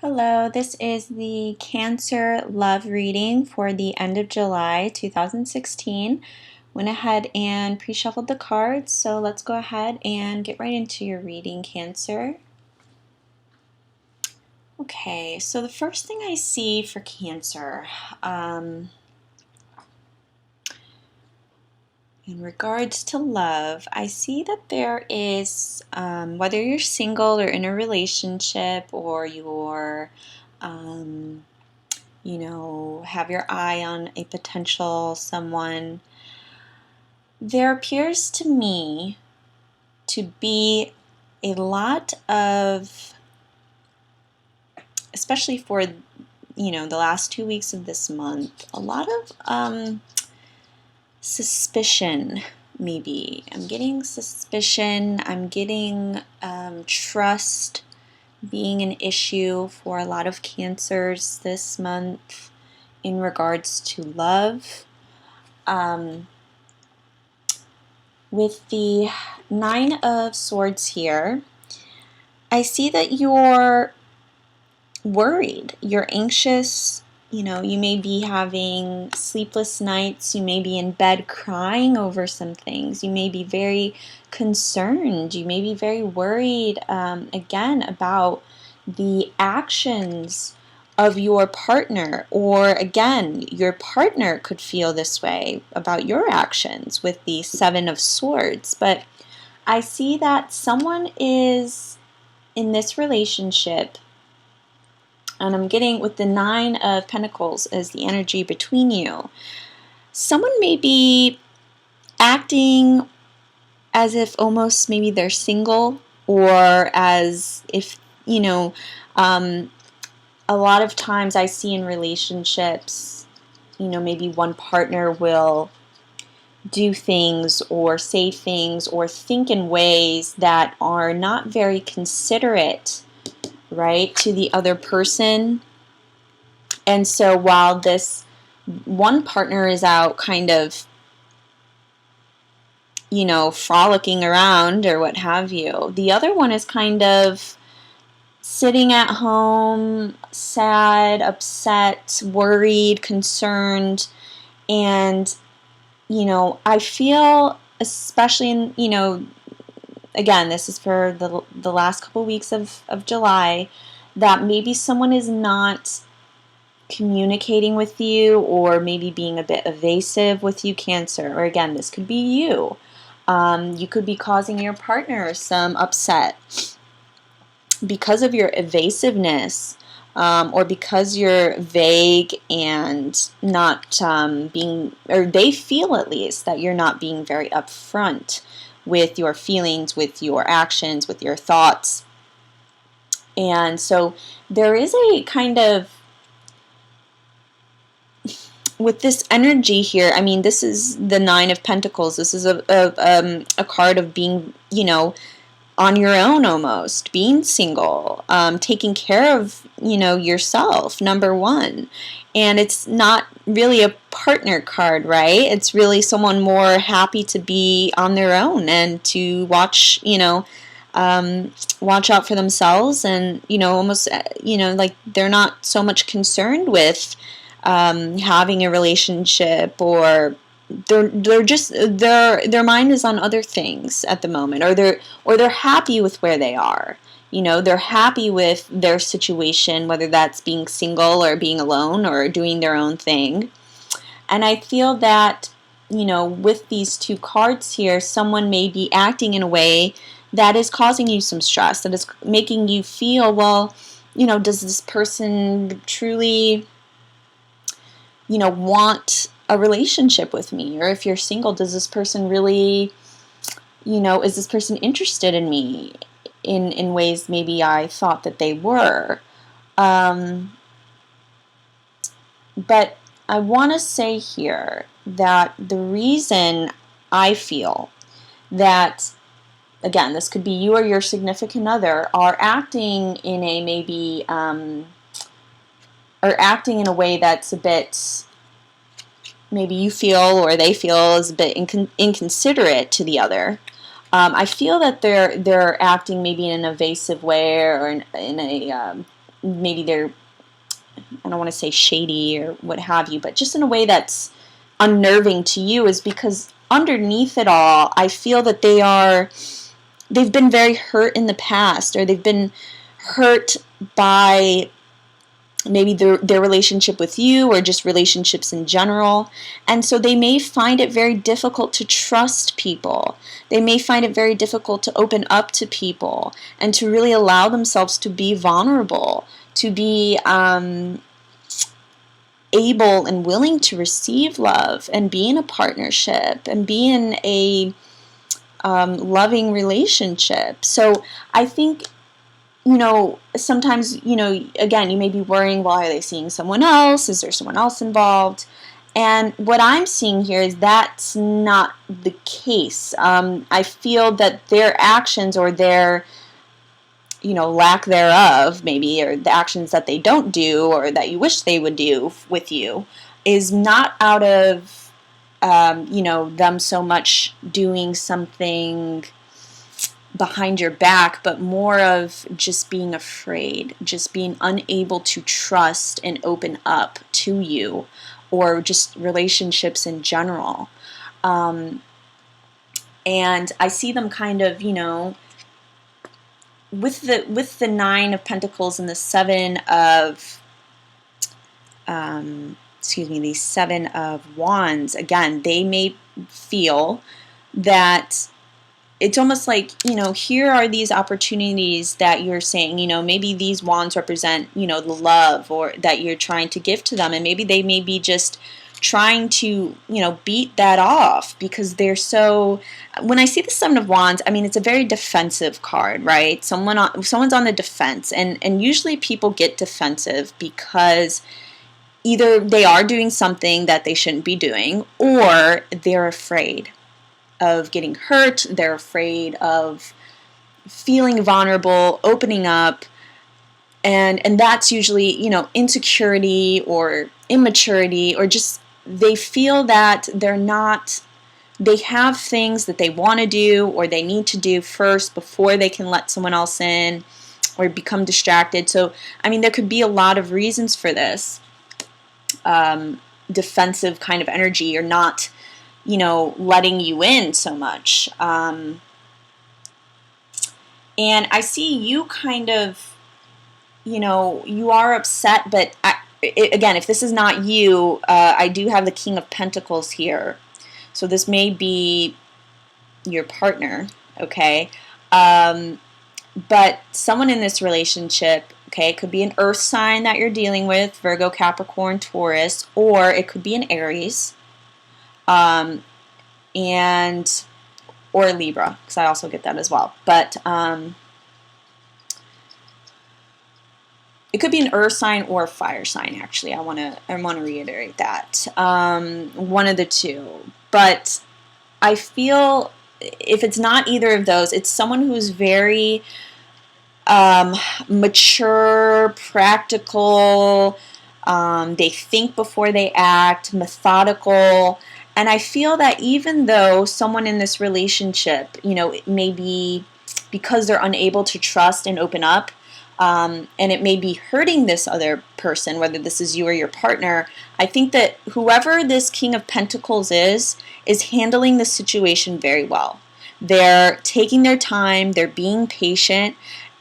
Hello, this is the Cancer Love reading for the end of July 2016. Went ahead and pre-shuffled the cards, so let's go ahead and get right into your reading, Cancer. Okay, so the first thing I see for Cancer, in regards to love, I see that there is, whether you're single or in a relationship or you're have your eye on a potential someone, there appears to me to be a lot of, especially for, the last 2 weeks of this month, a lot of suspicion, maybe. I'm getting suspicion, I'm getting trust being an issue for a lot of Cancers this month in regards to love. With the Nine of Swords here, I see that you're worried, you're anxious, you may be having sleepless nights, you may be in bed crying over some things, you may be very concerned, you may be very worried, again, about the actions of your partner, or again, your partner could feel this way about your actions with the Seven of Swords. But I see that someone is in this relationship, and I'm getting with the Nine of Pentacles as the energy between you. Someone may be acting as if almost maybe they're single, or as if, a lot of times I see in relationships, maybe one partner will do things or say things or think in ways that are not very considerate, right, to the other person. And so while this one partner is out kind of, frolicking around or what have you, the other one is kind of sitting at home, sad, upset, worried, concerned. And, I feel, especially in, again, this is for the last couple weeks of July, that maybe someone is not communicating with you, or maybe being a bit evasive with you, Cancer. Or again, this could be you. You could be causing your partner some upset because of your evasiveness, or because you're vague and not being, or they feel at least that you're not being very upfront with your feelings, with your actions, with your thoughts. And so there is a kind of, with this energy here, I mean, this is the Nine of Pentacles. This is a card of being, on your own, almost being single, taking care of, yourself, number one. And it's not really a partner card, right? It's really someone more happy to be on their own and to watch, watch out for themselves, and, almost, like they're not so much concerned with having a relationship, or they're just, their mind is on other things at the moment, or they're happy with where they are. They're happy with their situation, whether that's being single or being alone or doing their own thing. And I feel that, with these two cards here, someone may be acting in a way that is causing you some stress, that is making you feel, well, does this person truly, want a relationship with me? Or if you're single, does this person really, is this person interested in me in ways maybe I thought that they were? But I want to say here that the reason I feel that, again, this could be you or your significant other, are acting in a maybe, or acting in a way that's a bit, maybe you feel or they feel is a bit inconsiderate to the other. I feel that they're acting maybe in an evasive way, or in a maybe they're, I don't want to say shady or what have you, but just in a way that's unnerving to you, is because underneath it all, I feel that they've been very hurt in the past, or they've been hurt by maybe their relationship with you, or just relationships in general. And so they may find it very difficult to trust people. They may find it very difficult to open up to people and to really allow themselves to be vulnerable, to be able and willing to receive love and be in a partnership and be in a loving relationship. So I think, sometimes, again, you may be worrying, well, are they seeing someone else? Is there someone else involved? And what I'm seeing here is that's not the case. I feel that their actions, or their, lack thereof, maybe, or the actions that they don't do, or that you wish they would do with you, is not out of, them so much doing something behind your back, but more of just being afraid, just being unable to trust and open up to you, or just relationships in general. And I see them kind of, with the Nine of Pentacles and the Seven of, the Seven of Wands. Again, they may feel that it's almost like, here are these opportunities that you're saying, maybe these wands represent, the love or that you're trying to give to them. And maybe they may be just trying to, beat that off, because they're so, when I see the Seven of Wands, I mean, it's a very defensive card, right? Someone's on the defense, and usually people get defensive because either they are doing something that they shouldn't be doing, or they're afraid of getting hurt, they're afraid of feeling vulnerable, opening up, and that's usually, insecurity or immaturity, or just they feel that they have things that they want to do or they need to do first before they can let someone else in or become distracted. So, I mean, there could be a lot of reasons for this defensive kind of energy, or not letting you in so much. And I see you kind of, you are upset, but again, if this is not you, I do have the King of Pentacles here. So this may be your partner, okay? But someone in this relationship, okay, it could be an earth sign that you're dealing with, Virgo, Capricorn, Taurus, or it could be an Aries. Or Libra, because I also get that as well. But it could be an earth sign or a fire sign. Actually, I want to reiterate that, one of the two. But I feel if it's not either of those, it's someone who's very mature, practical. They think before they act, methodical. And I feel that even though someone in this relationship, it may be because they're unable to trust and open up, and it may be hurting this other person, whether this is you or your partner, I think that whoever this King of Pentacles is handling the situation very well. They're taking their time, they're being patient,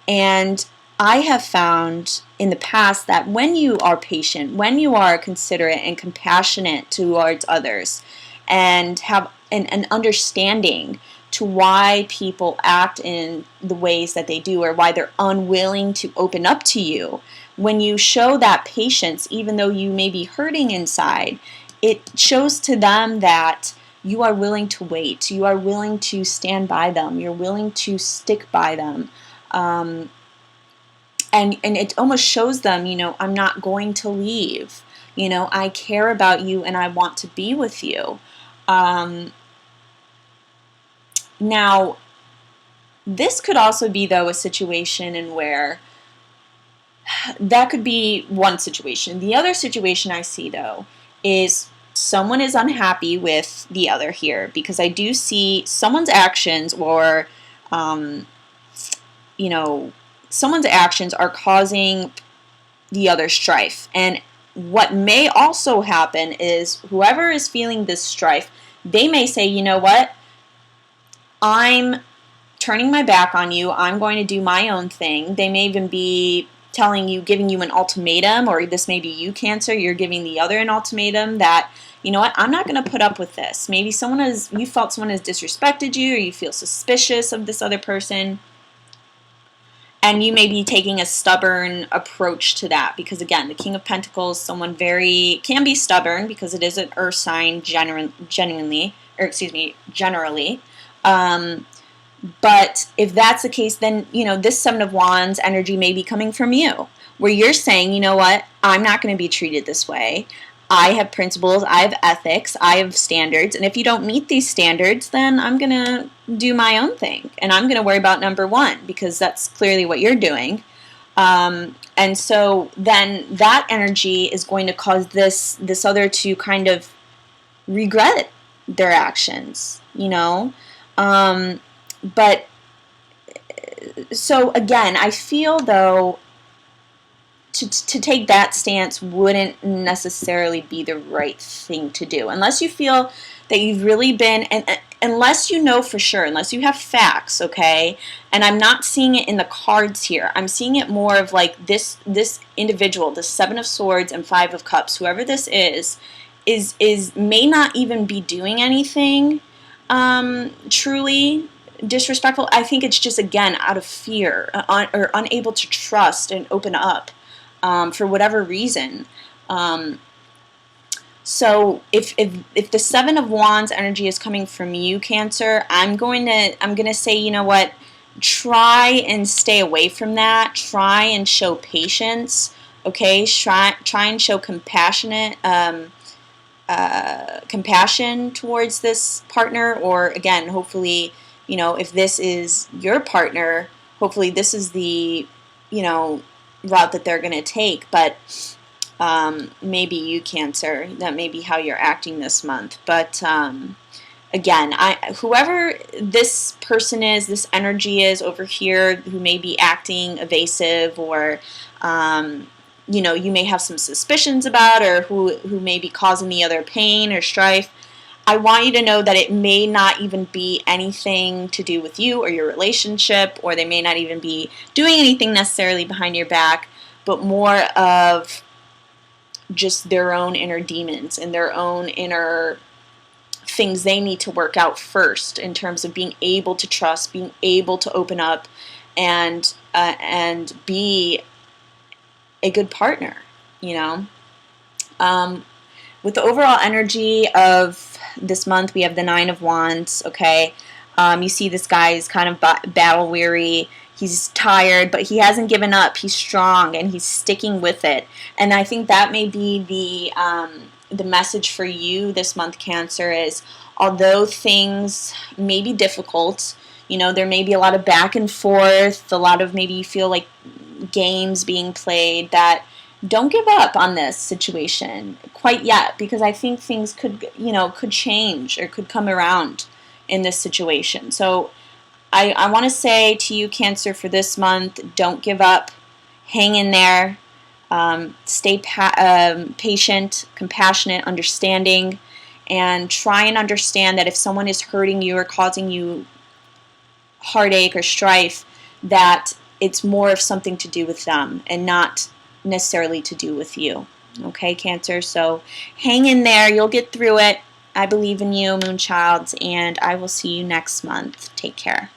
and I have found in the past that when you are patient, when you are considerate and compassionate towards others, and have an understanding to why people act in the ways that they do, or why they're unwilling to open up to you, when you show that patience, even though you may be hurting inside, it shows to them that you are willing to wait, you are willing to stand by them, you're willing to stick by them. And it almost shows them, I'm not going to leave. I care about you and I want to be with you. Now, this could also be, though, a situation in where that could be one situation. The other situation I see, though, is someone is unhappy with the other here, because I do see someone's actions, or, someone's actions are causing the other strife. And what may also happen is whoever is feeling this strife, they may say, you know what, I'm turning my back on you. I'm going to do my own thing. They may even be telling you, giving you an ultimatum, or this may be you, Cancer. You're giving the other an ultimatum that, you know what, I'm not going to put up with this. Maybe you felt someone has disrespected you, or you feel suspicious of this other person. And you may be taking a stubborn approach to that because, again, the King of Pentacles, someone can be stubborn because it is an earth sign generally. But if that's the case, then, this Seven of Wands energy may be coming from you, where you're saying, you know what, I'm not going to be treated this way. I have principles, I have ethics, I have standards, and if you don't meet these standards, then I'm going to do my own thing, and I'm going to worry about number one, because that's clearly what you're doing. And so then that energy is going to cause this other to kind of regret their actions, But, so again, I feel, though, to take that stance wouldn't necessarily be the right thing to do. Unless you feel that you've really been, and unless you know for sure, unless you have facts, okay? And I'm not seeing it in the cards here. I'm seeing it more of like this individual, the Seven of Swords and Five of Cups, whoever this is may not even be doing anything truly disrespectful. I think it's just, again, out of fear or unable to trust and open up for whatever reason. So if the Seven of Wands energy is coming from you, Cancer, I'm going to say, you know what, try and stay away from that. Try and show patience. Okay, try and show compassion towards this partner, or again, hopefully, if this is your partner, hopefully this is the, route that they're going to take. But maybe you, Cancer, that may be how you're acting this month. But again, whoever this person is, this energy is over here, who may be acting evasive, or you may have some suspicions about, or who may be causing the other pain or strife, I want you to know that it may not even be anything to do with you or your relationship, or they may not even be doing anything necessarily behind your back, but more of just their own inner demons and their own inner things they need to work out first, in terms of being able to trust, being able to open up, and be a good partner, with the overall energy of this month, we have the Nine of Wands, okay? You see this guy is kind of battle weary. He's tired, but he hasn't given up. He's strong, and he's sticking with it. And I think that may be the message for you this month, Cancer, is although things may be difficult, there may be a lot of back and forth, a lot of, maybe you feel like games being played, that don't give up on this situation quite yet, because I think things could change or could come around in this situation. So I want to say to you, Cancer, for this month, don't give up. Hang in there. Stay patient, compassionate, understanding, and try and understand that if someone is hurting you or causing you heartache or strife, that it's more of something to do with them and not necessarily to do with you. Okay, Cancer? So hang in there. You'll get through it. I believe in you, Moonchilds, and I will see you next month. Take care.